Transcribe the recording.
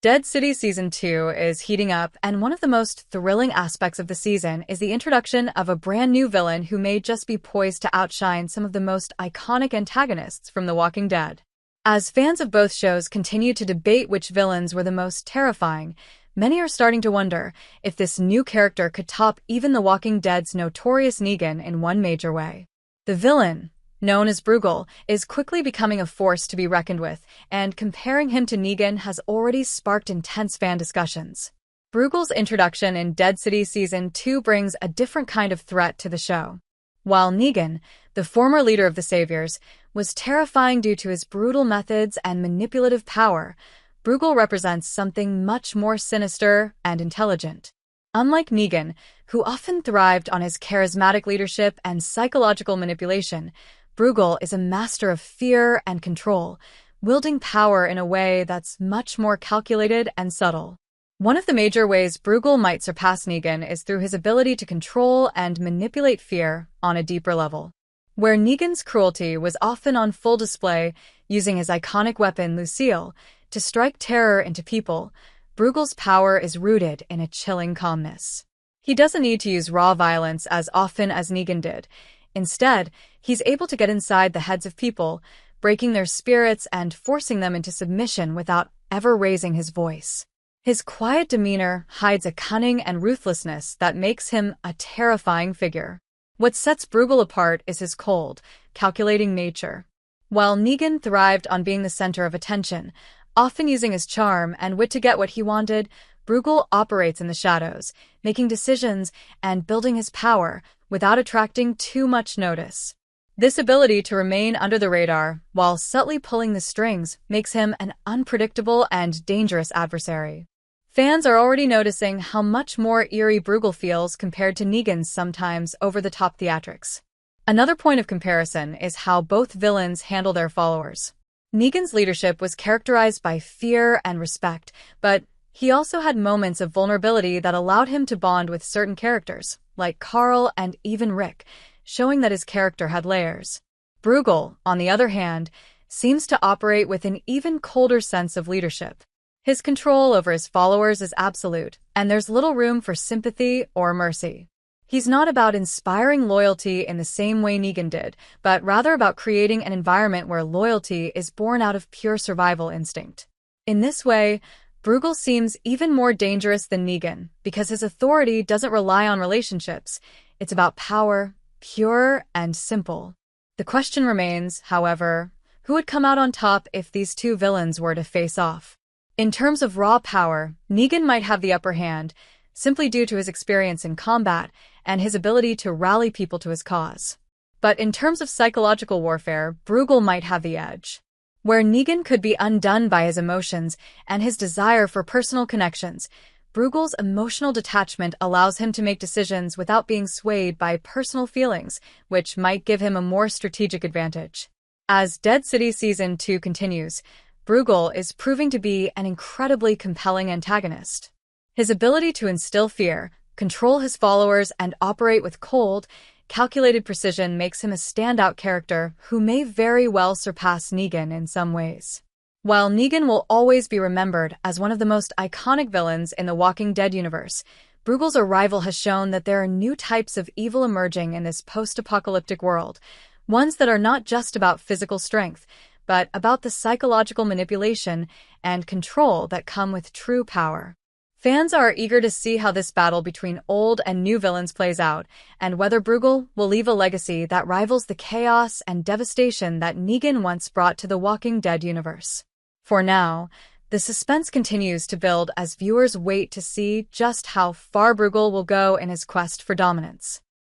Dead City Season 2 is heating up, and one of the most thrilling aspects of the season is the introduction of a brand new villain who may just be poised to outshine some of the most iconic antagonists from The Walking Dead. As fans of both shows continue to debate which villains were the most terrifying, many are starting to wonder if this new character could top even The Walking Dead's notorious Negan in one major way. The villain, known as Bruegel, is quickly becoming a force to be reckoned with, and comparing him to Negan has already sparked intense fan discussions. Bruegel's introduction in Dead City Season 2 brings a different kind of threat to the show. While Negan, the former leader of the Saviors, was terrifying due to his brutal methods and manipulative power, Bruegel represents something much more sinister and intelligent. Unlike Negan, who often thrived on his charismatic leadership and psychological manipulation, Bruegel is a master of fear and control, wielding power in a way that's much more calculated and subtle. One of the major ways Bruegel might surpass Negan is through his ability to control and manipulate fear on a deeper level. Where Negan's cruelty was often on full display, using his iconic weapon, Lucille, to strike terror into people, Bruegel's power is rooted in a chilling calmness. He doesn't need to use raw violence as often as Negan did. Instead, he's able to get inside the heads of people, breaking their spirits and forcing them into submission without ever raising his voice. His quiet demeanor hides a cunning and ruthlessness that makes him a terrifying figure. What sets Bruegel apart is his cold, calculating nature. While Negan thrived on being the center of attention, often using his charm and wit to get what he wanted, Bruegel operates in the shadows, making decisions and building his power without attracting too much notice. This ability to remain under the radar while subtly pulling the strings makes him an unpredictable and dangerous adversary. Fans are already noticing how much more eerie Bruegel feels compared to Negan's sometimes over-the-top theatrics. Another point of comparison is how both villains handle their followers. Negan's leadership was characterized by fear and respect, but he also had moments of vulnerability that allowed him to bond with certain characters, like Carl and even Rick, showing that his character had layers. Bruegel, on the other hand, seems to operate with an even colder sense of leadership. His control over his followers is absolute, and there's little room for sympathy or mercy. He's not about inspiring loyalty in the same way Negan did, but rather about creating an environment where loyalty is born out of pure survival instinct. In this way, Bruegel seems even more dangerous than Negan, because his authority doesn't rely on relationships. It's about power, pure and simple. The question remains, however, who would come out on top if these two villains were to face off? In terms of raw power, Negan might have the upper hand, simply due to his experience in combat and his ability to rally people to his cause. But in terms of psychological warfare, Bruegel might have the edge. Where Negan could be undone by his emotions and his desire for personal connections, Bruegel's emotional detachment allows him to make decisions without being swayed by personal feelings, which might give him a more strategic advantage. As Dead City Season 2 continues, Bruegel is proving to be an incredibly compelling antagonist. His ability to instill fear, control his followers, and operate with cold, calculated precision makes him a standout character who may very well surpass Negan in some ways. While Negan will always be remembered as one of the most iconic villains in the Walking Dead universe, Bruegel's arrival has shown that there are new types of evil emerging in this post-apocalyptic world, ones that are not just about physical strength, but about the psychological manipulation and control that come with true power. Fans are eager to see how this battle between old and new villains plays out, and whether Bruegel will leave a legacy that rivals the chaos and devastation that Negan once brought to the Walking Dead universe. For now, the suspense continues to build as viewers wait to see just how far Bruegel will go in his quest for dominance.